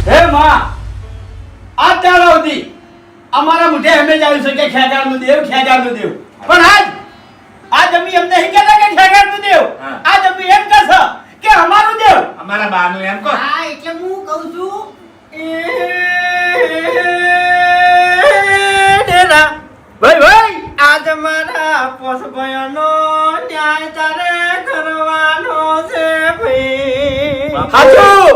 હે માં આ દાડાવતી અમારા મુઠે હમે જ આવ્યું છે કે ખેગારનું દેવ પણ આજ અમે એમ નહીં કહેતા કે ખેગારનું દેવ આજ અમે એમ કહેશે કે અમારું દેવ અમારા બાનું એમ કહો. હા એટલે હું કહું છું ભાઈ આજ મારા પોસભાઈનો ન્યાય તારે કરવાનો છે ભાઈ સાચું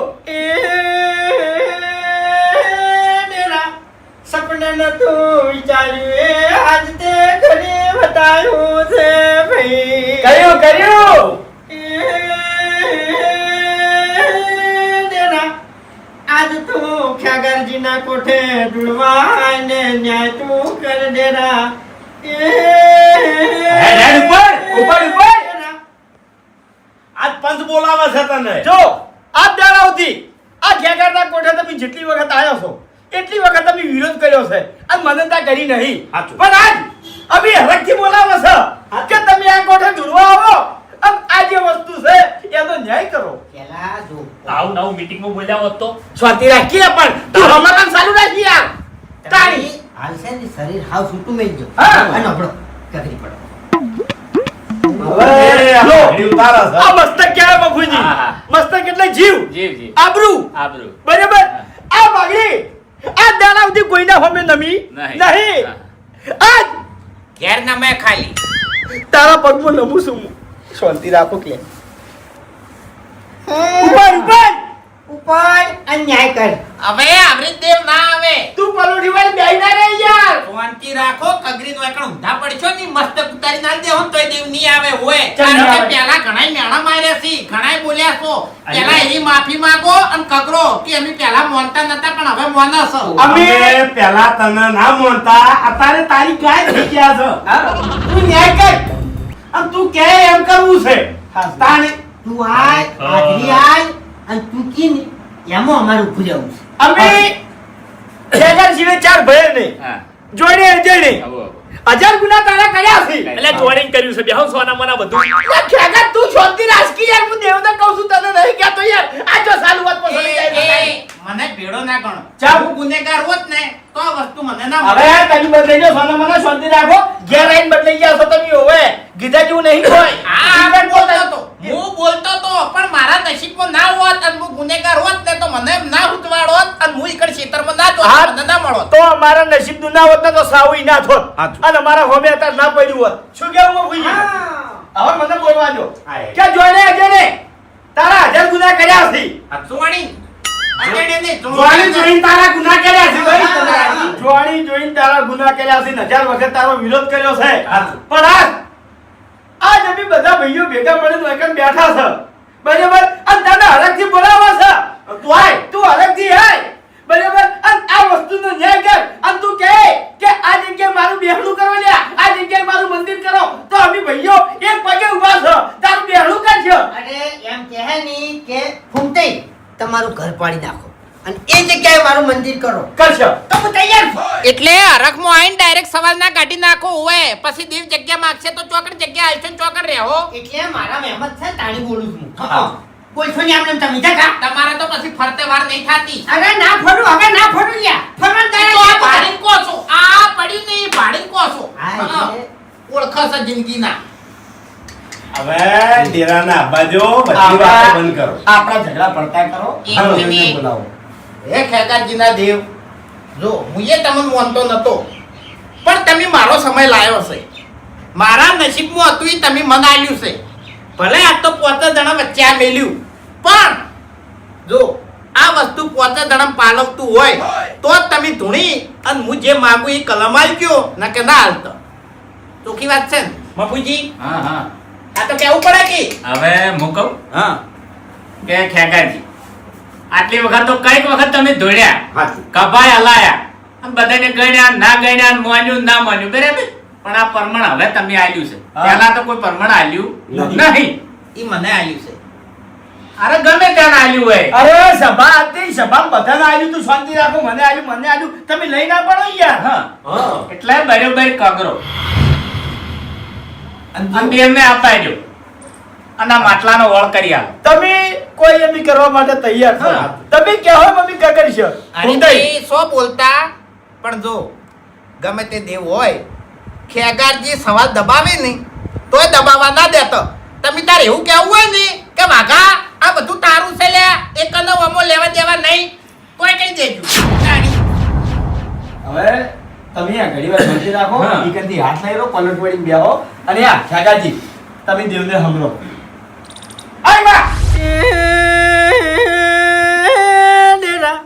સપને નતું વિચાર્યું આજ તે ઘરે બતાવ્યું છે ભાઈ કર્યું આજ તું ખ્યાગરજીના કોઠે ઢૂળવા ને ન્યાય તું કર દેરા હેડ ઉપર આજ પંચ બોલાવે છે તને. જો આ દાડાવતી આ ખેગારના કોઠે તમે જેટલી વખત આવ્યો છો એટલી વખત તમે વિરોધ કર્યો છે અને મદદતા કરી નહીં સાચું. પણ આજ અમે હરખથી બોલાવે છે કે તમે આ કોઠે ઢૂળવા આવો અને આ જે વસ્તુ છે એનો ન્યાય કરો પેલા જો આવું નવું મીટિંગમાં બોલ્યા હોત તો શાંતિ રાખીએ પણ તું હમણાં ચાલુ રાખી યાર તાળી હાલ છે ને શરીર હાવ છૂટું મેં ગયો હા. અને હબળો કકરી પડો હવે લો, ઘડી ઉતારે છે. આ મસ્તક કહેવાય બાપુજી હા, હા. મસ્તક એટલે જીવ જીવ આબરૂ આબરૂ બરાબર આ બાગડી આ દાડાવતી કોઈના હોમે નમી નહીં. નહીં આજ ઘેર ના મેં ખાલી તારા પગમાં નમું છું હું. શાંતિ રાખો કે ઉપર ઉપર અન્યાય કર હવે અમૃત દેવ ના આવે તું પલોઠી વાળી બેહી ના રે યાર શાંતિ રાખો કગરી નો એકણ ઊંધા પડશો ની મસ્ત ઉતારી ના દેવો તોય દેવ ની આવે હોય ચલ કારણ ના કે આવે. પેલા ઘણાય મેણા માર્યા છે ઘણાય બોલ્યા છો પેલા એની માફી માંગો અને કગરો કે અમે પેલા મોનતા નતા પણ હવે મોના છો અમે અમે પેલા તને ના માનતા અત્યારે તારી ગાય થઈ ગયા છે. તું ન્યાય કર અને તું કે એમ કરવું છે હા. તાને તું આય હાજરી આય અને તું કી ને એમાં અમારું ઉભું રહેવું છે અમે ખેગાર સિવાય ચાર ભય નહીં હા જોડે અજય આવો હજાર ગુના તારા કર્યા છે એટલે જોડીને કર્યું છે બેહો સોના મના બધું ના ખેગાર તું શાંતિ રાખી યાર હું દેવતા કહું છું તને નહીં કહેતો યાર આ જો સાલું વાત પસંદ જાય મને ભેડો ના ગણો ચા. હું ગુનેગાર હોત ને તો આ વસ્તુ મને ના હવે તમે બદલાઈ જાઓ સોના મને શાંતિ રાખો ઘેર આવીને બદલાઈ ગયા છો તમે હવે ગીધા જેવું નહીં હોય હા આગળ બોલતો તો હું બોલતો તો પણ મારા નસીબમાં ના હોત અને હું ગુનેગાર હોત ને તો મને એમ ના ઉતવાડોત અને હું ઈકડ ખેતરમાં ના જોત હા. મને ના મળોત તો અમારા નસીબનું ના હોત ને તો સાવું ના થોત સાચું. અને અમારા હોમે અત્યારે ના પડ્યું હોત શું કેવું હું ભૂલી હવે મને બોલવા દો હા. કે જોડે અજયને તારા 1000 ગુના કર્યા છે જોણી અજેડે ને જોઈને જોઈને તારા ગુના કર્યા છે ભાઈ. જોણી જોઈને તારા ગુના કર્યા છે 1000 વખત તારો વિરોધ કર્યો છે સાચું. પણ આજ અમે બધા ભાઈઓ ભેગા મળીને એકમ બેઠા છે બરાબર અને તને હરખથી બોલાવા છે તું આય તું હરખથી આય બરાબર અને આ વસ્તુનો ન્યાય કર અને તું કહે કે આ જગ્યાએ મારું બેહણું કરો લ્યા આ જગ્યાએ મારું મંદિર કરો તો અમે ભાઈઓ એક પગે ઊભા છે તારું બેહણું કરજો અરે એમ કહે ની કે ફૂમતે તમારું ઘર પાડી નાખો અને એ જગ્યાએ મારું મંદિર કરો કરશો તો હું તૈયાર છું એટલે હરખમાં આવીને ડાયરેક્ટ સવાલ ના કાઢી નાખો હોય પછી દેવ જગ્યા માંગશે તો ચોકડ જગ્યા આલશે ને ચોકડ રહેવો એટલે મારા મહેમત છે તાણી બોલું છું બોલશો ને આમને તમે જગા તમારે તો પછી ફરતે વાર નહીં થાતી અરે ના ફરું હવે ના ફરું લ્યા ફરવાન તો આ ભાડીન કો છો આ પડ્યું ને ઈ ભાડીન કો છો હા, હા. એટલે- ઓળખો છે જિંદગીના હવે ડેરાના બાજો બધી વાતો બંધ કરો. આપણા ઝઘડા પડતા કરો એક હાલો, એમને મિનિટ. બોલાવો. હે ખેગારજીના દેવ જો હું એ તમને માનતો નતો પણ તમે મારો સમય લાયો છે મારા નસીબમાં હતું ઈ તમે મને આલ્યું છે ભલે આ તો 5 જણા વચ્ચે આ મેલ્યું પણ જો આ વસ્તુ 5 જણા પાલવતું હોય તો જ તમે ધૂણી અને હું જે માંગુ એ કલમ આલજો ના કે ના હાલતો ચોખ્ખી વાત છે ને મફુજી હા હા આ તો કેવું પડે કે હવે હું કહું હા કે ખેગાજી આટલી વખત તો કઈક વખત તમે ધોડ્યા સાચું. કભાઈ હલાયા અને બધાને ગણ્યા ના ગણ્યા માન્યું ના માન્યું બરાબર પણ આ પરમણ હવે તમે આલ્યું છે હા. પહેલા તો કોઈ પરમણ આલ્યું નહીં ઈ મને આલ્યું છે અરે ગમે ત્યાં આલ્યું હોય અરે સભા હતી સભામાં બધાને આવ્યું તું શાંતિ રાખો મને આવ્યું તમે લઈ ના પડો યાર હા હા એટલે બરોબર કગરો અને અને બેનને અપાઈ દો અને આ માટલાનો વળ કરી આલો. તમે કોઈ એમ કરવા માટે તૈયાર છો હા. તમે કહો મમ્મી કા કરશો અરે ભાઈ સો બોલતા પણ જો ગમે તે દેવ હોય ખેગારજી સવાલ દબાવે ને તોય દબાવવા ના દેતો. તમે તારે એવું કહેવું હોય ને કે વાઘા આ બધું તારું છે લે એક નો અમો લેવા દેવા નહીં તોય કહી દેજો. હવે તમે આ ઘડીવાર શાંતિ રાખો હા. ઈકનથી હાથ લઈ લો પલટ વળીને બેહો અને આ ઠાકાજી તમે દેવને હમરો આય બા ડેરા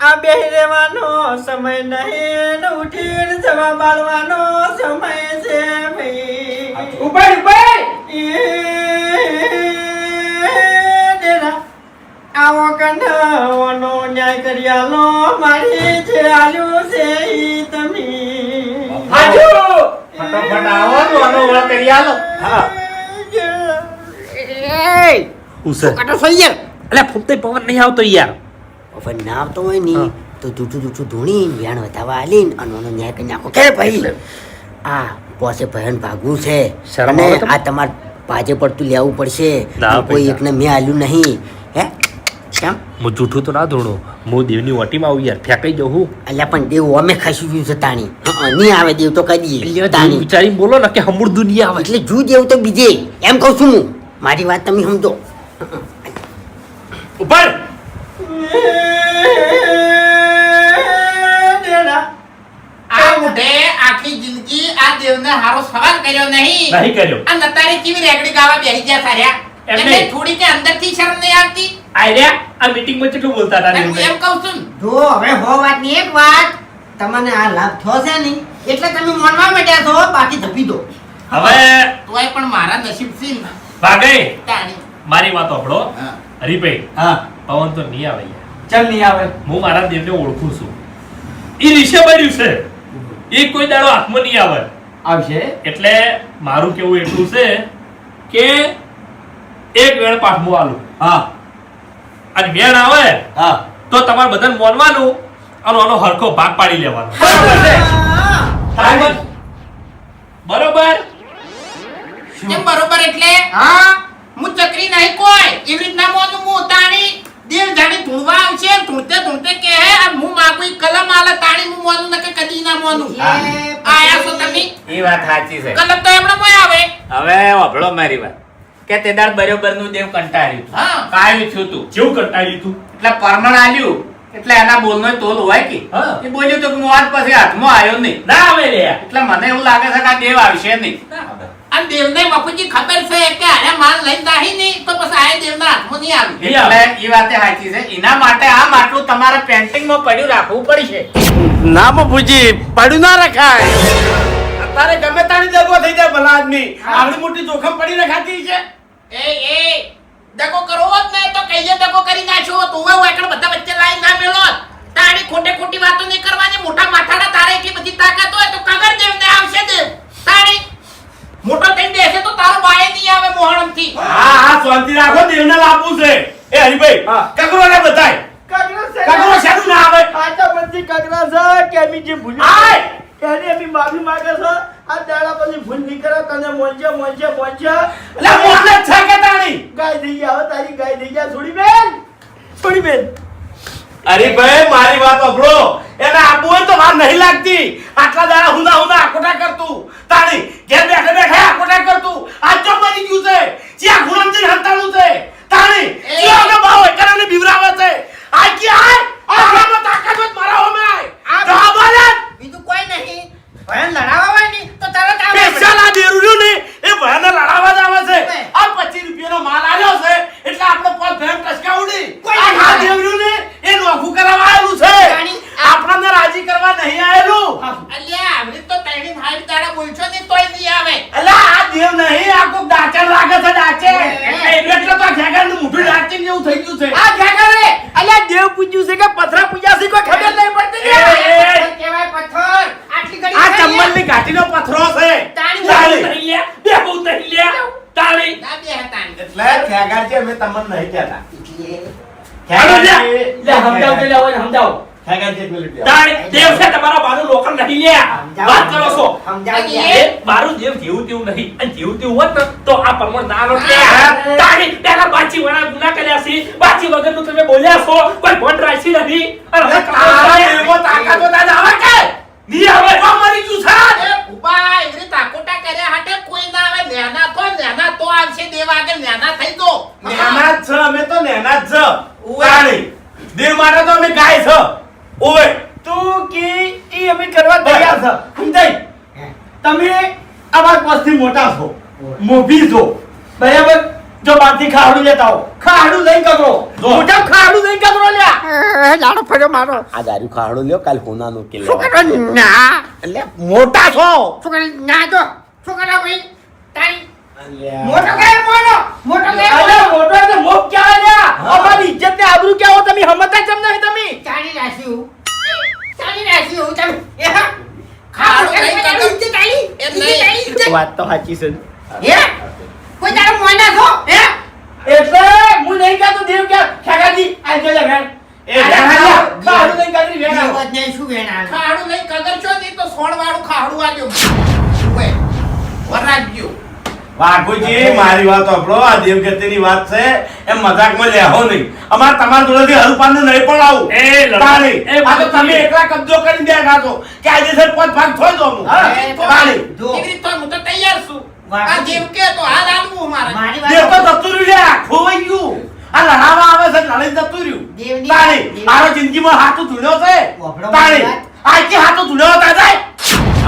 આ બેહી રહેવાનો સમય નહીં ને ઉઠીને જવા બાળવાનો સમય છે ભાઈ ઉપર ઉપર ડેરા આવો કંઠાવાનો ન્યાય કરી આલો મારી જે આલ્યું છે ઈ તમે હાજુ ફટાફટ આવો તો આનો વળ કરી આલો. હા કાટો છો યાર અલ્યા ફૂમતે પવન નહીં આવતો યાર પવન ના આવતો હોય ને તો જૂઠું જૂઠું ધૂણી વ્યાણ વધાવા આલીને અને એનો ન્યાય કરી નાખો કે ભાઈ આ પોસે ભયન ભાગવું છે શરમ અને આવે તમને? આ તમારે પાજે પડતું લેવું પડશે ના કોઈ ભાઈ, એકને મેં આલ્યું નહીં હે કેમ હું જૂઠું તો ના ધોણું હું દેવની ઓટીમાં આવું યાર ફેંકાઈ જાઉં હું અલ્યા પણ દેવ અમે ખાસી ગયું છે તાણી નહીં આવે દેવ તો કહી દઈએ દેવ તાણી વિચારીને બોલો ને કે હમુર દુનિયા આવે એટલે જુ દેવ તો બીજે એમ કહું છું હું મારી વાત તમે સમજો ઉપર ડેરા આ મુઢે આખી જિંદગી આ દેવને હારો સવાલ કર્યો નહીં. નહીં કર્યો. આ નતારી કેવી રેગડી ગાવા બેહી ગયા સાર્યા. એમ એમને નહીં. થોડી કે અંદરથી શરમ નહીં આવતી. આર્યા આ મીટિંગમાં કેટલું બોલતા હતા એમ દેવને? એમ કહું છું ને. જો હવે હો વાતની એક વાત તમને આ લાભ થયો છે ને એટલે તમે મોનવા માંડ્યા છો બાકી ધપી દો હવે તોય પણ મારા નસીબ છે ને. ભાગે તાણી. મારી વાત સાંભળો હા. હરીભાઈ હા પવન તો નહીં આવે યાર ચાલ નહીં આવે હું મારા દેવને ઓળખું છું એ રીશે બન્યું છે એ કોઈ દાડો હાથમાં નહીં આવે આવશે એટલે મારું કેવું એટલું છે કે એક વેણ પાઠમું આલું હા અને વેણ આવે હા તો તમારે બધાને મોનવાનું અને આનો હરખો ભાગ પાડી લેવાનો બરાબર છે બરાબર બરોબર કેમ બરોબર એટલે હા હું ચકરી નહીં કોઈ એવી રીતના મોનું હું તાણી દેવ જાણી ધૂણવા આવશે ધૂણતે ધૂણતે કે હે આ હું માગું ઈ કલમ આલે તાણી હું મોનું ને કે કદી ના મોનું આયા છો તમે એ વાત સાચી છે. કલમ તો એમણે મોય આવે હવે વાપરો મારી વાત કે તે દાડ બરોબરનું દેવ કંટાળ્યું. હા. કાયું છું તું જેવું કંટાળી લીધું એટલે પરમણ આલ્યું એટલે એના બોલનો તોલ હોય કે હા. એ બોલ્યું તો કે હું આજ પછી હાથમાં આવ્યો નહીં. ના આવે લે એટલે મને એવું લાગે છે કે આ દેવ આવશે નહીં. આ દેવને બાપુજી ખબર છે કે આને માલ લઈને દાહી નહીં તો પછી આ દેવના હાથમાં નહીં આવે નહીં એટલે આવે. એ વાતે સાચી છે. એના માટે આ માટલું તમારે પેન્ટિંગમાં પડ્યું રાખવું પડશે. ના બાપુજી પડ્યું ના રખાય અત્યારે ગમે તારી દગો થઈ જાય ભલા આદમી આવડી મોટી જોખમ પડી રખાતી છે એ દગો કરવો જ નહીં તો કહીએ દગો કરી નાખ્યો તો હવે એકડ બધા વચ્ચે લાઈન ના મેલો તારી ખોટે ખોટી વાતો નહીં કરવાની મોટા માથાડા તારે એટલી બધી તાકાત હોય તો કગર દેવને આવશે દેવ તારી મોટો થઈને બેસે તો તારો બાય નહીં આવે મોહણમથી હા હા શાંતિ રાખો દેવને લાવવું છે એ હરીભાઈ હા. કકરો ને બતાય કકરો શેનું ના આવે આટા બધી કગરા છે કે એમી જે ભૂલી આય! એની એમી માફી માંગે છે આ દાડા પછી ભૂલ નહીં કરે તને મોંજે એટલે મોને જ છે કે તાણી ગાય થઈ ગયા હવે તારી ગાય થઈ ગયા છોડી બેન હરીભાઈ મારી વાત સાંભળો એને આબુ હોય તો વાર નહીં લાગતી આટલા દાડા હુંદા હુંદા આકોટા કરતું તાણી ઘેર બેઠે બેઠે આકોટા કરતું આજ તો મરી ગયું છે જ્યાં ગુણમજી હંતાણું છે તાણી જ્યાં કે ભાવ એકરાને બીવરાવે છે આ કે આય આમાં તાકાત જ મારા હોમે આય જવાબ આલે બીજું કોઈ નહીં ભયન લડાવા હોય ને તો તરત આવે સ્પેશિયલ આ દેરુડ્યું ને એ ભયાને લડાવા જ આવે છે આ 25 રૂપિયાનો માલ આલ્યો છે એટલે આપણે પોત ભેમ ટસકા ઉડી આ હા દેરુડ્યું ને એ નોખું કરાવવા આવેલું છે આપણને રાજી કરવા નહીં આવેલું અલ્યા આવડી તો તૈણી હાઈટ તારા બોલશો ને તોય નહીં આવે અલા આ દેવ નહીં આ કોક ડાચર લાગે છે ડાચર એટલે તો ખેગાનું મોઢું ડાચર જેવું થઈ ગયું છે આ ક્યાં કરે અલ્યા દેવ પૂજ્યું છે કે પથરા પૂજ્યા છે કોઈ ખબર નહીં પડતી એ, એ, કહેવાય પથ્થર આટલી ઘડી આ ચંબલની ઘાટીનો પથરો છે તાણી તાળી. નહીં લે બે બહુ નહીં લે તાળી ના બે તાણી એટલે ખેગાર છે અમે તમને નહીં કહેતા હાલો લે લે સમજાવ કે લે હવે સમજાવ ખેગાજી એક મિનિટ બેહો. તાણ દેવ છે તમારા બાનું લોકલ નહીં લ્યા વાત કરો છો સમજાવી એ- દે. એ મારું દેવ જેવું તેવું નહીં અને જેવું તેવું હોત ને તો આ પરમણ ના લોટ લ્યા તાણી પેલા બાચી વાળા ગુના કર્યા છે બાચી વગરનું તમે બોલ્યા છો કોઈ ભોંડ રાશી નથી અને હવે તારા એવો તાકાત તો તારે આવે કે ની આવે તો મરી ગયું છે એ ઉભા એવી તાકોટા કર્યા હાટે કોઈ ના આવે નેના તો આવશે દેવ આગળ નેના થઈ દો નેના જ છે અમે તો નેના જ છે ઓવે. તાણી દેવ માટે તો અમે ગાય છે ઓવે તું કી ઈ અમે કરવા તૈયાર છે સમજાય તમે આવા કોસથી મોટા છો મોભી છો બરાબર જો બારથી ખાડું લેતા હો ખાડું લઈ કકરો મોટા ખાડું લઈ કકરો લ્યા લાડો ફર્યો મારો આ દારૂ ખાડો લ્યો કાલ હોનાનું કે શું કરો ના એટલે મોટા છો શું કરે ના જો શું કરો ભાઈ તારી મોટો કઈ મોટો અરે મોટો એટલે મોભ ક્યાં લ્યા અમારી ઇજ્જત ને આબરૂ ક્યાં હો તમે હમતા કેમ નહીં તમે ચાલી રાખ્યું ચાલી રાખ્યું તમે એ ખાડું કઈ કાઢો. એમ નહીં. વાત તો સાચી છે હે કોઈ તારો મોના છો હે એટલે હું નહીં કહેતો દેવ કે ખેગાજી આ જો લે વેણ એ વેણ ખાડું લઈ કાઢી વેણ આવો. દેવત ને શું વેણા ખાડું લઈ કદર છો નહીં તો સોણ વાળું ખાડું આલ્યો ઓવે. વરાગ્યો વાઘુજી મારી વાત સાંભળો આ દેવગતિની વાત છે એમ મજાકમાં લેહો નહીં અમાર તમારા જોડેથી હલપાનું નહીં પણ આવું એ લડો. તાળી. એ આ તો વાઘુજી. તમે એકલા કબજો કરીને બેઠા છો કે આજે સર પાંચ ભાગ થોઈ દો હું હા. તાળી. જો એવી રીતે હું તો તૈયાર છું વાહ. આ જેમ કે તો હાલ આલવું મારે મારી દેવ તો વાત જતું રહ્યું લ્યા, ખોવાઈ ગયું આ લડાવા આવે છે લડાઈ જતું રહ્યું દેવની તાળી. દેવ- મારો જિંદગીમાં હાથું ધૂળ્યો છે વાપરો તાળી. મારી આજથી હાથું ધૂળ્યો હતા જાય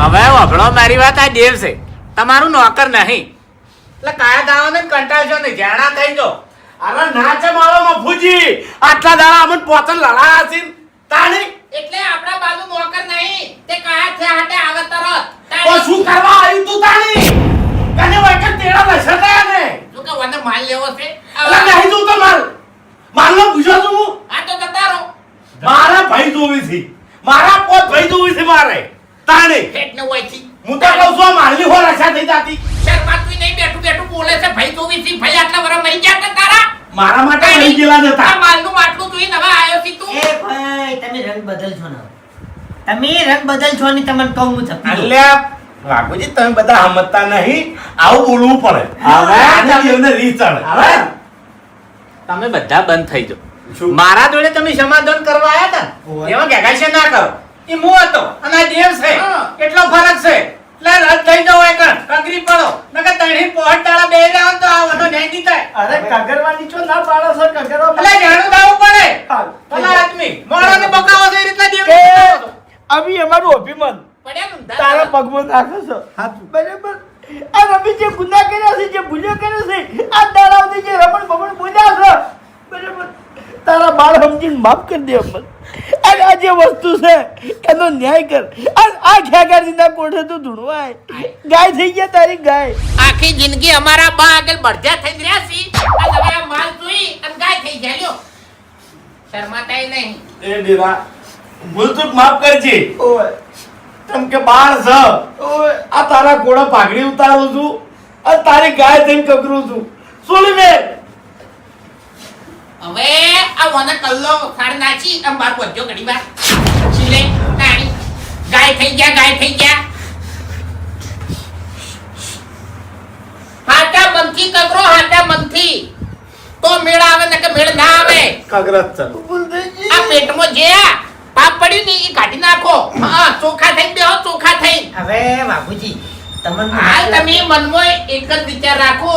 હવે વાપરો મારી વાત આ દેવ છે તમારું નોકર નહીં એટલે કાયા દાવાને કંટાળશો નહીં જાણા થઈ જો અરે નાચે મારો મફુજી આટલા દાડા અમને પોતન લડાયા છે ને. તાળી. એટલે આપણા બાજુ નોકર નહીં તે કયા છે હાટે આવે તરત તો શું કરવા આવ્યું તું તાળી? કને વાયકર તેડા લસર ગયા ને શું કે વને માલ લેવો છે અલા નહીં તું તો માલનો પૂછો છું હું. આ તો જતા રહો મારા ભાઈ જોવી છે મારા પોત ભાઈ જોવી છે મારે તાણી. ફેટ ને હોયથી હું તો કહું છું આ માલની હો રક્ષા થઈ જાતી શર્માતું નહીં બેઠું બેઠું બોલે છે ભાઈ તો વિસી ભાઈ આટલા વરા મરી ગયા હતા તારા મારા માટે મરી ગયેલા જ હતા આ માલનું માટલું જોઈને હવે આયો છી તું એ ભાઈ તમે રંગ બદલશો ને તમે રંગ બદલશો ને તમને કહું હું છપી દઉં. અલ્યા વાઘુજી તમે બધા સમજતા નહીં આવું બોલવું પડે હવે આને જીવને રીત ચડે. હવે તમે બધા બંધ થઈ જાઓ શું? મારા જોડે તમે સમાધાન કરવા આયા હતા ઓવે. એમાં ઘેઘાશે ના કરો એ હું હતો અને આ દેવ છે હા. એટલો ફરક છે એટલે રદ થઈ જાઓ એકણ કગરી પડો નકર તણી પોહટ તાળા બે રહ્યા તો આ વધો ન્યાય નહીં થાય અરે કગરવાની છો ના પાડો છો કગરવા એટલે જાણું દાવું પડે હા. ભલા આદમી મોણાને બકાવો છે એ રીતના દેવ કે અભી અમારું અભિમાન પડ્યા ને ઊંધા તારા પગમાં નાખો છો બરાબર આ રમી જે ગુના કર્યા છે જે ભૂલ્યો કર્યો છે આ દાડાઓથી જે રમણ ભમણ બોલ્યા છે બરાબર તારા બાળ સમજીને માફ કરી દે અમને અને આ જે વસ્તુ છે એનો ન્યાય કર આ ખેગારીના કોઠે તો ધૂણવાય ગાય થઈ ગયા તારી ગાય આખી જિંદગી અમારા બા આગળ બળજા થઈ રહ્યા છી અને હવે આ માલ જોઈ અને ગાય થઈ જાય લ્યો શર્માતાય નહીં એ દેવા ભૂલ ચૂક માફ કરજે ઓય તમ કે બાળ છે ઓય આ તારા ઘોડા પાઘડી ઉતારું છું અને તારી ગાય થઈને કગરું છું સોલી મે હવે આ વને કલ્લો ખાડ નાચી આમ બાર વધ્યો ઘડી વાર છીલે નાણી ગાય થઈ ગયા હાટા મનથી કગરો હાટા મનથી તો મેળ આવે ને કે મેળ ના આવે કગરત છે ભૂલ થઈ ગઈ આ પેટમાં જે પાપ પડ્યું ને એ કાઢી નાખો હા ચોખા થઈ બેહો ચોખા થઈ હવે બાબુજી તમને હાલ તમે મનમાં એક જ વિચાર રાખો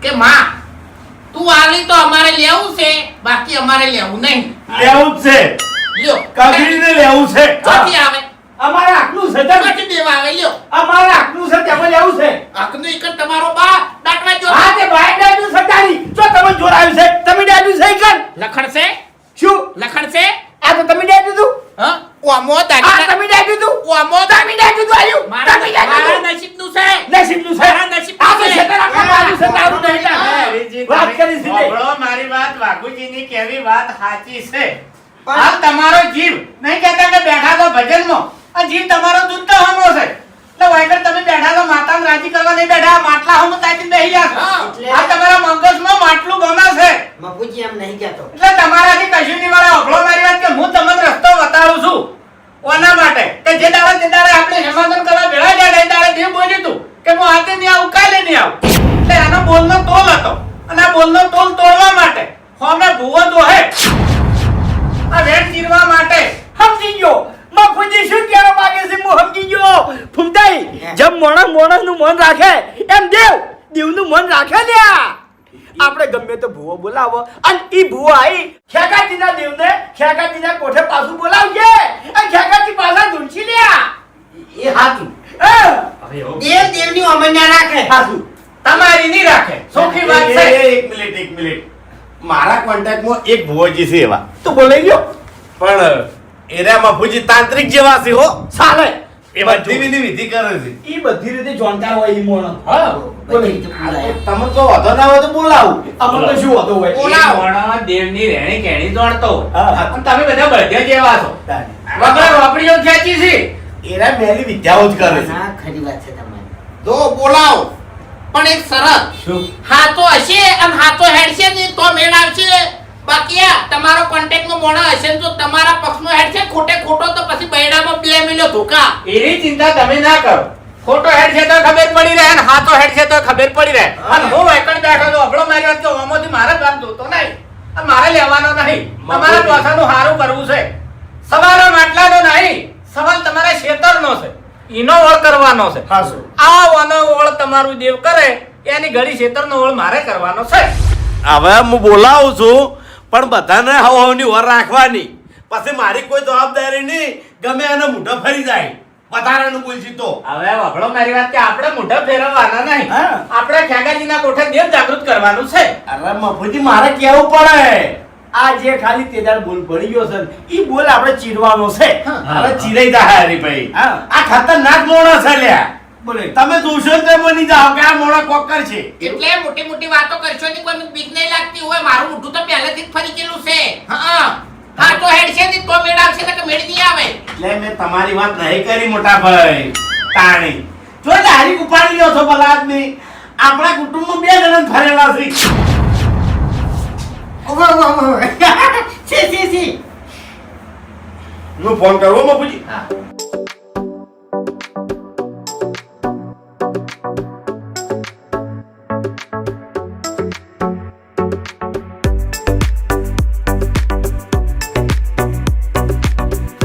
કે માં તું આલી તો અમારે લેવું છે બાકી અમારે લેવું નહીં લેવું જ છે લ્યો કગરીને લેવું છે ચોથી આવે અમારે આટલું છે તેમ- ચોથી દેવા આવે લ્યો અમારે આટલું છે તેમાં લેવું છે હકનું એક જ તમારો બા દાટવા જો હા તે ભાઈ ડાડ્યું છે તારી જો તમે જોર આવ્યું છે તમે ડાડ્યું છે ઈ કર લખણ છે શું લખણ છે આ તો તમે ડાડ્યું તું હા ઓમો આ દાડી તમે ડાડ્યું તું ઓમો તમે ડાડ્યું તું આયુ મારા તમે ડાડ્યું તું નસીબનું છે નસીબનું છે મારા નસીબનું આ તો છે. શેતર આખા બાજુ છે તારું નહીં તાર. હરીજી, વાત તમે કરી સીધે. સાંભળો મારી વાત વાઘુજીની કેવી વાત સાચી છે હાલ તમારો જીવ નહીં કહેતા કે બેઠા તો ભજનમાં આ જીવ તમારો દૂધ તો હમો છે એટલે વાયકર તમે બેઠા તો માતાને રાજી કરવા નહીં બેઠા માટલા હમ તાજી બેહી ગયા છો. એટલે- આ તમારા મગજમાં માટલું ગમે છે બાબુજી એમ નહીં કહેતો એટલે તમારાથી કશું નહીં મળે અભળો મારી વાત કે હું તમને રસ્તો મોણસનું મન રાખે એમ દેવનું મન રાખે લ્યા. આપણે ગમે તો ભૂવો બોલાવો અને ઈ ભૂવો આઈ ખેકાજીના દેવને ખેકાજીના કોઠે પાછું બોલાવજે અને ખેકાજી પાછા ધૂંચી લ્યા. એ હાચું. દેવ દેવની અમન્યા રાખે. પાછું તમારી નહીં રાખે સોખી વાત છે. એક મિનિટ મારા કોન્ટેક્ટમાં એક ભુવોજી છે એવા, તો બોલાઈ ગયો પણ એરા મફુજી તાંત્રિક જેવા છે હો. ચાલે એ બધી વિધિ કરે છે. ઈ બધી રીતે જાણકાર હોય ઈ મોણસ. બધી બોલાઈ રીતે પૂરાય. તમે તો વધો ના હોય તો બોલાવું. અમને તો શું હતો હોય એ મોણો દેવની રહેણી કહેણી દોડતો હોય. હા. અને તમે બધા બળદિયા જેવા છો. વગર રોપડીઓ ખેંચી છે. એરા મેલી વિદ્યાઓ જ કરે છે. હા ખરી વાત છે તમારી. જો બોલાવ પણ એક શરત. શું? હાથો હશે અને હાથો હેડશે ને તો મેળ આવશે. બાકી આ તમારો કોન્ટેક્ટ નો મોણો હશે ને તો તમારા પક્ષનો હેડશે, ખોટો તો પછી બૈડામાં 2 મિલ્યો ધોકા. એની ચિંતા તમે ના કરો. ખોટો હેડ છે તો ખબર પડી રહે અને હાથો હેડ છે તો ખબર પડી રહે. અને હું એકણ બેઠો તો અબળો મારી વાત કે ઓમાંથી મારે બાપ જોતો નહીં. આ મારે લેવાનો નહીં. તમારા પાસાનું હારું કરવું છે. સવારો માટલાનો નહીં. સવાલ તમારા ખેતરનો છે. ઈનો ઓળ કરવાનો છે. હાસો આ વાનો ઓળ તમારું દેવ કરે એની ઘડી ખેતરનો ઓળ મારે કરવાનો છે. હવે હું બોલાવું છું પણ બધાને હવાની ઓર રાખવાની. પછી મારી કોઈ જવાબદારી નહીં. ગમે એને મોઢા ફરી જાય વધારાનું બોલશી તો. હવે વભળો મારી વાત કે આપણે મોઢા ફેરવવાના નહીં. હા. આપણે ખેગાજીના કોઠે દેવ જાગૃત કરવાનું છે. અરે મફુજી મારે કેવું પડે. આ જે ખાલી તેદાર બોલ પડી ગયો છે ને, ઈ બોલ આપણે ચીરવાનો છે. હવે ચીરાઈ જાય હરીભાઈ. હા. આ ખતરનાક મોણસ છે લ્યા. બોલે તમે જોશો તો બની જાઓ કે આ મોણા કોકર છે. એટલે મોટી વાતો કરશો ની કોઈ બીક નહીં લાગતી હોય. મારું મોઢું તો પહેલેથી જ ફરી ગયેલું છે. હા હાથો હેડશે ને તો મેળ આવશે ને કે મેળ નહીં આવે. એટલે મેં તમારી વાત નહીં કરી મોટા ભાઈ. તાણી જો હારી ઉપાડી લ્યો છો ભલા આદમી. આપણા કુટુંબમાં 2 જણ ફરેલા છે. સી હું ફોન કરવો મફુજી.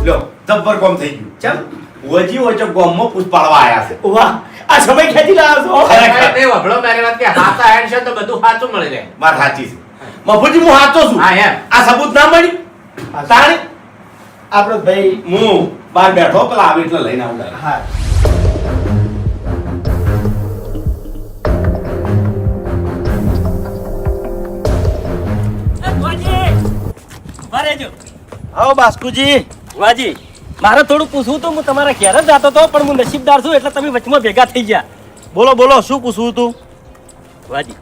લ્યો જબ્બર કોમ થઈ ગયું. ચમ વજી વચ્ચે ગોમમાં પૂછ પાડવા આયા છે. વાહ આ સમય ખેંચી લાવ્યો છો. ખરેખર. તે વભળો મારી વાત કે હાથા હેડ છે તો બધું સાચું મળી રહે. વાત સાચી છે. મફુજી હું સાચો છું. હા એમ. આ સબૂત ના મળી તાણી આપણો ભાઈ હું બહાર બેઠો પેલા આવી એટલે લઈને આવું ડાયરેક્ટ. હા આવો બાસ્કુજી. વાજી મારે થોડું પૂછવું તો હું તમારા ઘેર જ જતો હતો પણ હું નસીબદાર છું એટલે તમે વચમાં ભેગા થઈ ગયા. બોલો બોલો શું પૂછવું તું? વાજી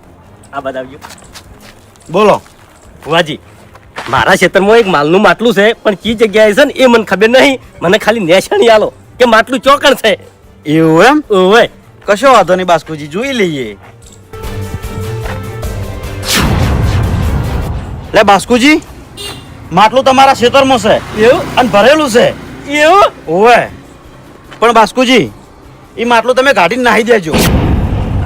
આ બતાવજો. બોલો. વાજી મારા ક્ષેત્રમાં એક માલનું માટલું છે પણ કઈ જગ્યાએ છે ને એ મને ખબર નહીં. મને ખાલી નિશાની આલો કે માટલું ચોકણ છે. એવું એમ? ઓય કશો વાંધો નહીં બાસ્કુજી, જોઈ લઈએ. લે બાસ્કુજી, માટલું તમારા ખેતરમાં છે એવું અને ભરેલું છે. એવું ઓવે પણ બાસ્કુજી એ માટલું તમે કાઢીને નાહી દેજો.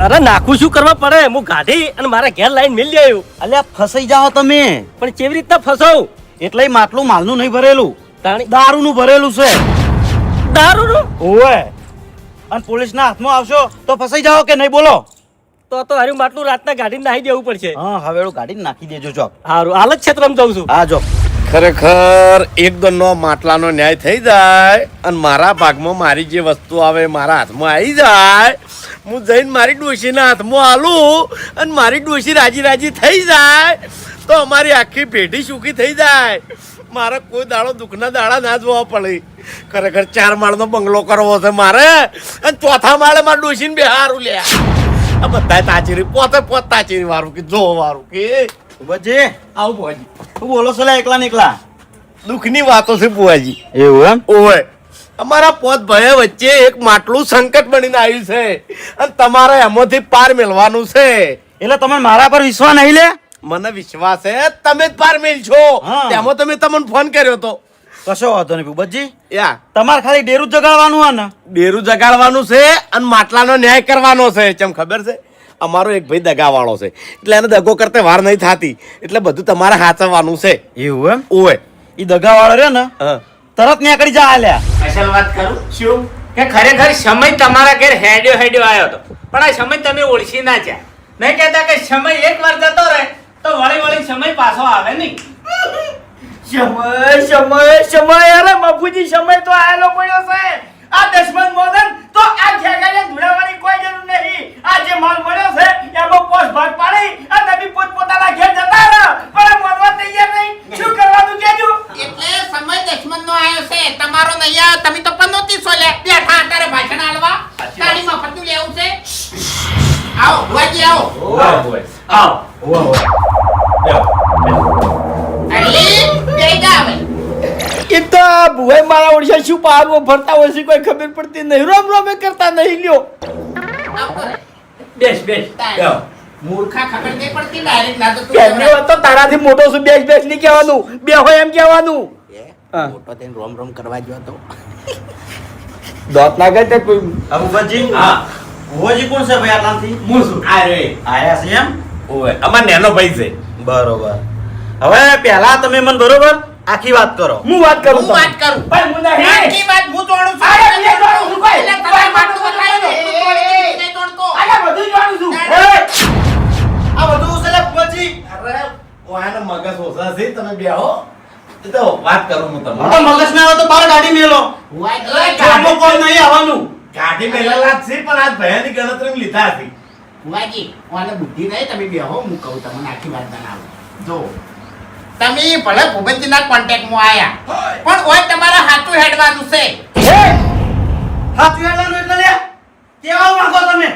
અરે નાખું શું કરવા પડે? હું ગાડી અને મારા ઘેર લાઈન મેલી આવ્યું. અલ્યા ફસાઈ જાઓ તમે. પણ કેવી રીતના ફસાવું? એટલે ઈ માટલું માલનું નહીં ભરેલું, તાણી દારૂનું ભરેલું છે. દારૂનું? ઓવે અને પોલીસના હાથમાં આવશો તો ફસાઈ જાઓ કે નહીં બોલો? તો હારું માટલું રાતના ગાડીને નાહી દેવું પડશે. હા હવેળું કાઢીને નાખી દેજો. ચોક હારું હાલ જ ક્ષેત્રમાં જઉં છું. હા જો. ખરેખર એક દોનો માટલાનો ન્યાય થઈ જાય અને મારા ભાગમાં મારી જે વસ્તુ આવે મારા હાથમાં આવી જાય. હું જઈને મારી ડોશીના હાથમાં આલું અને મારી ડોશી રાજી રાજી થઈ જાય તો અમારી આખી પેઢી સુખી થઈ જાય. મારે કોઈ દાડો દુઃખના દાડા ના જોવા પડે. ખરેખર 4 માળનો બંગલો કરવો છે મારે અને 4થા માળે મારે ડોશીને બેહારું લ્યા. આ બધા તાચીરી પોત તાચીરી વાળું કે જો વાળું કે બજે આવું ભોજી. તું બોલો છો લે એકલા ને એકલા? દુઃખની વાતો છે બુઆજી. એવું એમ? ઓય અમારા પોત ભાઈ વચ્ચે એક માટલું સંકટ બનીને આવ્યું છે અને તમારે એમાંથી પાર મેળવાનું છે. એટલે તમે મારા પર વિશ્વાસ નહીં લે? મને વિશ્વાસ છે તમે જ પાર મેળશો. હા. તેમાં તમે તમને ફોન કર્યો તો. કશો વાંધો નહીં ભૂપતજી, યા તમારે ખાલી ડેરું જ જગાડવાનું હોય ને? ડેરું જગાડવાનું છે અને માટલાનો ન્યાય કરવાનો છે. કેમ ખબર છે? અમારો એક ભાઈ દગાવાળો છે એટલે એને દગો કરતે વાર નહીં થતી એટલે બધું તમારે હાચવવાનું છે. એવું એમ? ઓય ઈ દગાવાળો રે ને હા તરત નીકળી જા આલ્યા. અસલ વાત કરું શું? કે ખરેખર સમય તમારા ઘેર હેડ્યો આવ્યો હતો પણ આ સમય તમે ઓળખી ના ચ્યા નહીં કહેતા કે સમય એકવાર જતો રહે તો વળી સમય પાછો આવે નહીં સમય અરે બાપુજી સમય તો આયેલો પડ્યો છે આ દશમન મોદન તો આ ખેગાને ધુડાવવાની કોઈ જરૂર નહીં આ જે માલ મળ્યો છે એમાં પોસ ભાગ પાડી અને તમે પોતપોતાના ઘેર જતા રહો પણ મોદવા તૈયાર નહીં શું કરવાનું કેજો એટલે સમય દશમનનો આયો છે તમારો નહીં આવ્યો તમે તો 3500 લે બેઠા અત્યારે ભાષણ આલવા તારી મફતનું લેવું છે આવો ભુવાજી આવો અરે બેટા આવે એક તો આ ભુવાઈ મારા ઓળશા શું પારવો ફરતા હોય છે કોઈ ખબર પડતી નહીં રોમ રોમે કરતા નહીં લ્યો બેસ મૂર્ખા ખબર નહીં પડતી ડાયરેક્ટ ના તો તું કેમની વાત તો તારાથી મોટો છું બેસ નહીં કહેવાનું બે હોય એમ કહેવાનું હા. મોટો થઈને રોમ રોમ કરવા ગયો તો દોત ના ગઈ તે કોઈ અબુબજી હા ભુવાજી કોણ છે ભાઈ આટલાથી હું શું આયા છે એમ ઓય અમાર નેનો ભાઈ છે બરોબર હવે પહેલા તમે મને બરોબર આખી વાત કરો હું વાત કરું હું વાત કરું પણ હું નહીં આખી વાત હું તોડું છું અરે બે તોડું છું કોઈ. એટલે તમારે માટલું બતાવી દો. તું તોડી દે, નહીં તોડતો. અરે બધું જાણું છું આ બધું છે લે ભુવાજી અરે ઓયાનો મગજ ઓછા છે તમે બેહો એ તો વાત કરું હું તમને મોટો મગજ ના આવે તો બાર ગાડી મેલો ભુવાજી, કામો કોઈ નહીં આવવાનું ગાડી મેલેલા જ છે પણ આજ ભયાની ગણતરી લીધા હતી ભુવાજી, ઓને બુદ્ધિ નહીં, તમે બેહો, હું કહું તમને આખી વાત જણાવું. જો તમે ભલે ભૂપેન્દ્રના કોન્ટેક્ટમાં આયા પણ ઓય તમારે હાથું હેડવાનું છે. હાથ વેલાનું એટલે લે કેવા માંગો તમે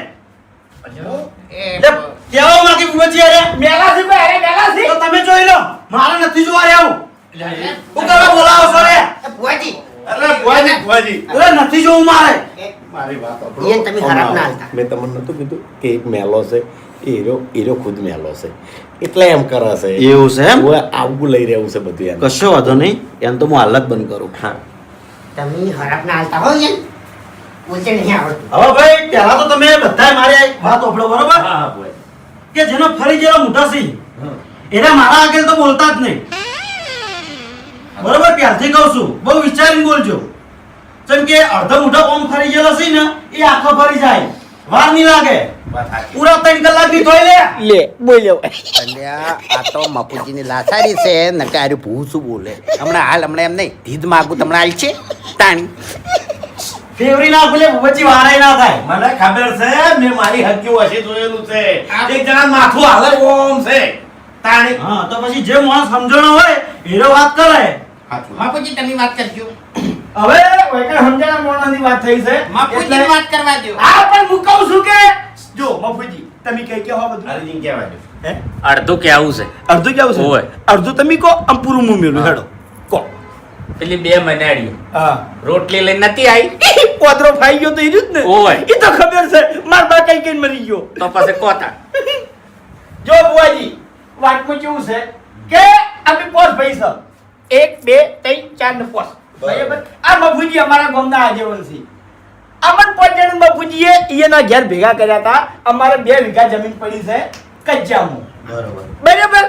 એ લે કેવા માંગી ભુવાજી અરે મેલાથી કોઈ અરે મેલાથી તો તમે જોઈ લો મારે નથી જોવા આવું હું કરવા બોલાવો છો રે ભુવાજી, અરે ભુવાજી અરે નથી જોવું મારે મારી વાત એ તમે ખરાબ ના હાલતા મેં તમને નતું કીધું કે એક મેલો છે હીરો ખુદ મેલો છે એટલે એમ કરે છે એવું છે એમ હું આવું લઈ રહ્યું છે બધું એમ કશો વાંધો નહીં એમ તો હું હાલ જ બંધ કરું હા તમે ખરાબ ના હાલતા હો યાર બોલતે નહીં આવડતું હવે ભાઈ પહેલા તો તમે બધાય મારી આ વાત ઓપડો બરોબર હા ભુવાજી કે જેનો ફરી જેલો મોટા છે એને મારા આગળ તો બોલતા જ નહીં બરોબર પ્યારથી કહું છું બહુ વિચારીને બોલજો જેમ કે અડધો મોઢો ઓમ ફરી ગયેલો છે ને એ આખો ફરી જાય વાર નહીં લાગે વાત સાચી પૂરા 3 કલાક ની થોઈ લે લે બોલ્યો અલ્યા આ તો મપુજીની લાસારી છે નકે આર્યું ભૂ શું બોલે હમણાં એમ નહીં ધીધ માગું તમને આલ છે તાણી ફેવરી ના ભૂલે ભુવાજી વારાય ના થાય મને ખબર છે મેં મારી હક્કી વશે જોયેલું છે એક જણા માથું હાલે ઓમ છે તાણી હા તો પછી જે માણસ સમજણો હોય હીરો વાત કરે બાપુજી તમે વાત કરજો. હવે વૈકણ સમજાણા મોણાની વાત થઈ છે બાપુજીની વાત કરવા દો. હા પણ હું કહું છું કે જો મફુજી તમે કઈ કહો બધું અરજી કહેવા દો હે અડધું કેવું છે અડધું કેવું છે ઓય. અડધું તમે કહો આમ પૂરું મું મેલું હેડો કહો પેલી 2 મનાડીઓ હા રોટલી લઈને નથી આવી પોદરો ફાઈ ગયો તો એ જ ને ઓય. એ તો ખબર છે માર બા કઈ કઈ મરી ગયો તો પછી કોતા જો બુઆજી વાતમાં કેવું છે કે અમે પોસ ભાઈ છે 1 2 3 4 ને પોસ બરાબર આ મફુજી અમારા ગામના આગેવાન છે અમન પોજણ મફુજીએ એના ઘેર ભેગા કર્યા હતા અમારે 2 વીઘા જમીન પડી છે કચ્ચામાં બરોબર બરાબર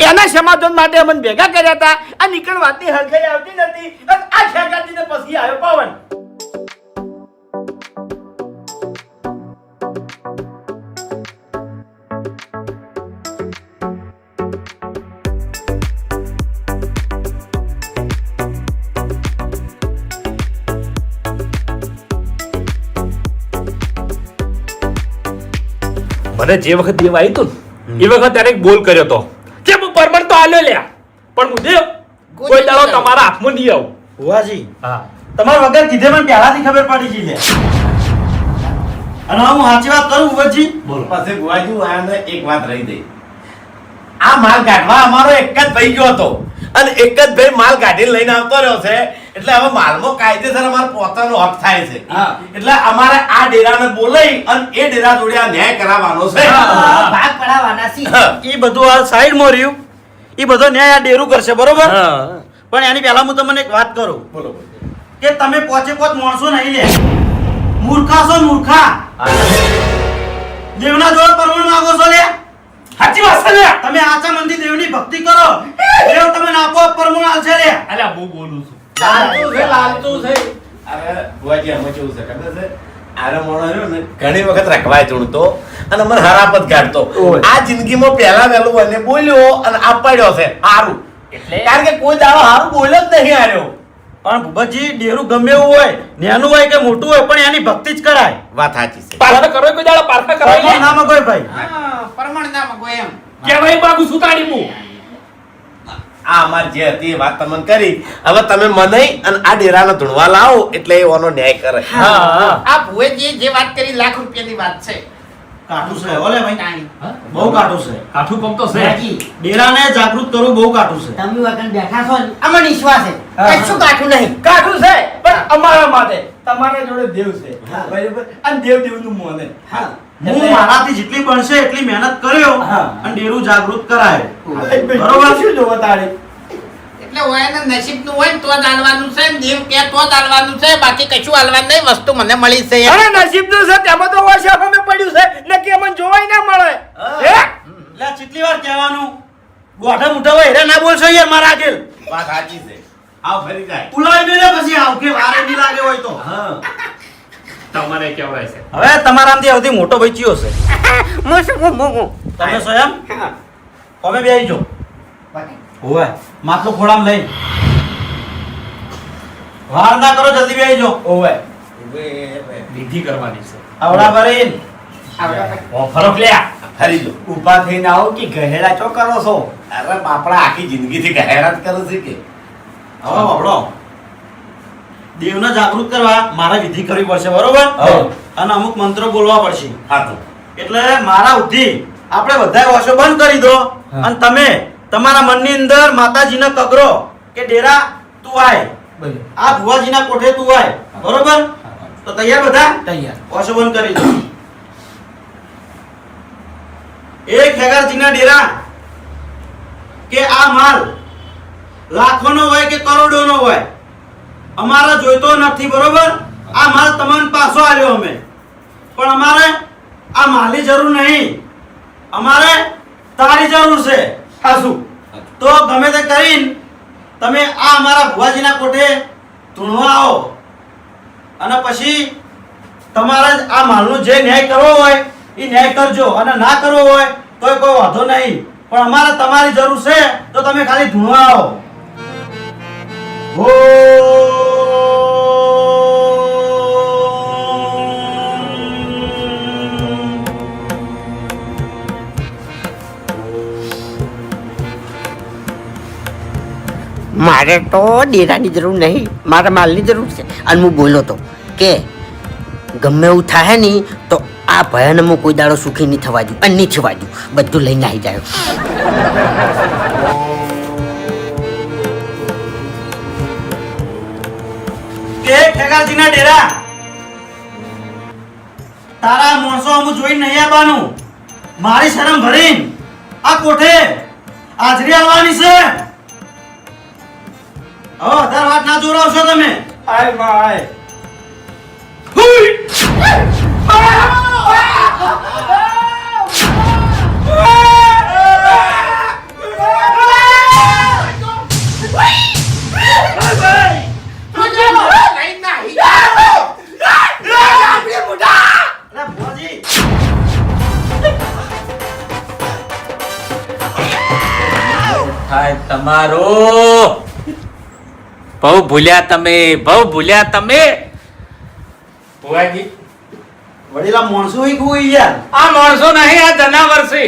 એના સમાધાન માટે અમને ભેગા કર્યા હતા આ નીકળ વાતની હરખાઈ આવતી નથી અને આ ખેગાજીને પછી આવ્યો પવન મને જે વખત દેવ આવી તું ને એ વખત ત્યારે એક બોલ કર્યો તો કે હું પરમણ તો આલ્યો લ્યા પણ હું દેવ કોઈ દાડો તમારા હાથમાં નહીં આવું ભુવાજી હા તમારા વગર કીધે મને પહેલાથી ખબર પડી ગઈ લે અને હું સાચી વાત કરું ભુવાજી પછી ભુવાજી આને એક વાત રહી ગઈ આ માલ કાઢવા અમારો એક જ ભાઈ ગયો હતો અને એક જ ભાઈ માલ કાઢીને લઈને આવતો રહ્યો છે એટલે હવે માલમાં કાયદેસર અમારો પોતાનો હક થાય છે હા. એટલે અમારે આ ડેરાને બોલાવી અને એ ડેરા જોડે આ ન્યાય કરાવવાનો છે ભાગ પડાવવાના છે. એ બધું આ સાઈડમાં રહ્યું એ બધો ન્યાય આ ડેરું કરશે બરોબર પણ એની પહેલા હું તમને એક વાત કરું બોલો કે તમે પોચે પોચ માણસો નહીં લે મૂર્ખા છો મૂર્ખા દેવના જોડે પરમણ માંગો છો લે સાચી વાત છે લ્યા તમે આચા મંદી દેવની ભક્તિ કરો દેવ તમને આપોઆપ પરમણ આલશે લે અલ્યા હું બોલું છું લાલતું છે લાલતું છે અરે ભુવાજી આમાં કેવું છે ખબર છે આરે મોણો રહ્યો ને ઘણી વખત રખવાય ચૂણતો અને મને હરાપત કાઢતો ઓય. આ જિંદગીમાં પહેલા વહેલું મને બોલ્યો અને આપાડ્યો છે હારું એટલે કારણ કે કોઈ દાડો હારું બોલ્યો જ નહીં આર્યો પણ ભૂપતજી ડેરું ગમે એવું હોય નાનું હોય કે મોટું હોય પણ એની ભક્તિ જ કરાય. વાત સાચી છે પારખા કરો કોઈ દાડો પારખા કરાય પરમાણ નામાં કોઈ ભાઈ પરમાણ ના મગો એમ કે ભાઈ બાગુ સુતાડી મુ આ અમારી જે હતી એ વાત તમને કરી હવે તમે મને અને આ ડેરાને ધૂણવા લાવો એટલે એ ઓનો ન્યાય કરે હા આ ભુવેજીએ જે વાત કરી લાખ રૂપિયાની વાત છે કાઠું છે ઓલે ભાઈ તાણી. બહુ કાઠું છે. કાઠું પગ તો છે બાજી, ડેરાને જાગૃત કરવું બહુ કાઠું છે. તમે વગર બેઠા છો ને અમને વિશ્વાસ છે હા. કશું કાઠું નહીં. કાઠું છે પણ અમારા માટે તમારા જોડે દેવ છે હા. બરાબર અને દેવ દેવનું મોને હા. હું મારાથી જેટલી બનશે એટલી મહેનત કર્યો હા. અને ડેરું જાગૃત કરાય. બરોબર શું જોવો તારે એટલે ઓયાના નસીબનું હોય ને તો જ હાલવાનું છે ને દેવ કે તો જ હાલવાનું છે બાકી કશું હાલવાનું નહીં વસ્તુ મને મળી છે એમ. અરે નસીબનું છે તેમાં તો વર્ષ અમે પડ્યું છે નક્કી અમને જોવાય ના મળે હે એટલે આ કેટલી વાર કહેવાનું ગોઠા મુઠા હોય હેરા ના બોલશો યાર મારા આગળ. વાત સાચી છે આવ ફરી જાય ઉલાઈ મેલે પછી આવ કે વારે નહીં લાગે હોય તો. હા તમારે કેવડાય છે હવે તમારામાંથી સૌથી મોટો ભાઈ ચિયો છે તમે સ્વયં હા. તમે બેસી જો હોવે માટલું ખોળામાં લઈ વાર ના કરો જલ્દી બેસી જો ઓવે વિધિ કરવાની છે આવડા ભરીને ઓ ફરક લ્યા ફરી જો ઊભા થઈને આવો કે ગહેડા ચો કરો છો અરે બાપડા આખી જિંદગીથી ગહેરાત કરે છે કે હવે બાપડો દેવને જાગૃત કરવા મારે વિધિ કરવી પડશે બરોબર હા. અને અમુક મંત્રો બોલવા પડશે હા તો એટલે મારા ઉધી આપણે બધા વાસો બંધ કરી દો હા. અને તમે તમારા મનની અંદર માતાજીને કગરો કે ડેરા તું આય બરાબર આ ભુવાજીના કોઠે તું આય બરોબર તો તૈયાર બધા તૈયાર વાસો બંધ કરી દો એક ખેગારજીના ડેરા કે આ માલ લાખોનો હોય કે કરોડોનો હોય અમારે જોઈતો નથી બરોબર આ માલ તમને પાછો આવ્યો અમે પણ અમારે આ માલની જરૂર નહીં અમારે તારી જરૂર છે સાસુ તો ગમે તે કરીને તમે આ અમારા ભુવાજીના કોઠે ધૂણવા આવો અને પછી તમારે આ માલનો જે ન્યાય કરવો હોય એ ન્યાય કરજો અને ના કરવો હોય તોય કોઈ વાંધો નહીં પણ અમારે તમારી જરૂર છે તો તમે ખાલી ધૂણવા આવો મારે તો ડેરાની જરૂર નહીં મારે માલની જરૂર છે અને હું બોલો તો કે ગમે એવું થાય નહીં તો આ ભયાને હું કોઈ દાડો સુખી નહીં થવા દઉં અને નહીં થવા દઉં બધું લઈને આવી જાય કે ખેગારજીના ડેરા તારા માણસો અમુ જોઈને નહીં આવવાનું મારી શરમ ભરીને આ કોઠે હાજરી આવવાની છે હવે વધારે વાત ના જોરાવશો તમે આય માં આય અરે ભુવાજી થાય તમારો બહુ ભૂલ્યા તમે ભુવાજી વડીલા માણસો ઈ કોઈ યાર આ માણસો નહીં આ જનાવર છે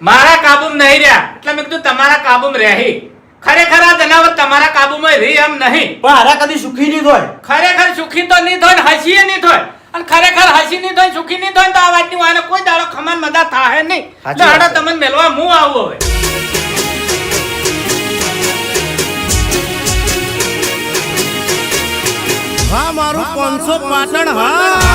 મારા કાબુમાં નહીં રહ્યા એટલે મેં કીધું તમારા કાબુમાં રહી ખરેખર આ જનાવર તમારા કાબુમાં રહી એમ નહીં પણ હારા કદી સુખી નહીં થાય ખરેખર સુખી તો નહીં થાય ને હસીએ નહીં થાય અને ખરેખર હસી નહીં થાય સુખી નહીં થાય તો આ વાતની વાને કોઈ દાડો ખમાન મદા થાય નહીં સાચી એટલે વાત હાડો તમને મેલવા હું આવું હવે હા મારું 500 પાટણ હા